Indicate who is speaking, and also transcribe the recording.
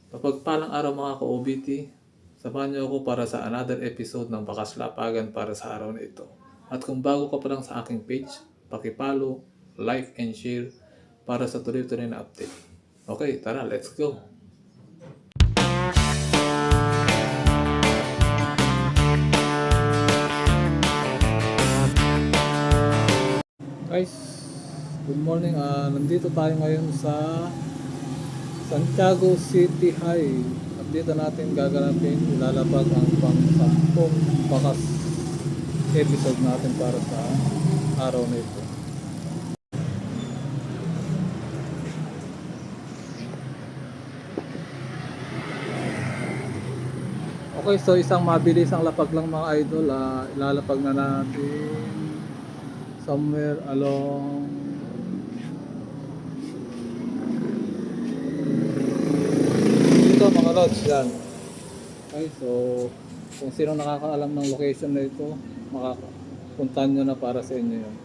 Speaker 1: Mapagpalang araw mga ka-OBT. Samahan niyo ako para sa another episode ng Bakas Lapagan para sa araw na ito. At kung bago ka pa lang sa aking page, paki-follow, like, and share para sa tuloy-tuloy na update. Okay, tara, let's go! Guys, good morning. Nandito tayo ngayon sa Santiago City High. At dito natin gaganapin, ilalabag ang pang-10 bakas episode natin para sa araw na ito. Okay, so isang mabilisang lapag lang mga idol. Ilalapag na natin somewhere along dito mga lods yan. Okay, so kung sino nakakaalam ng location na ito, makapuntahan nyo na para sa inyo yun.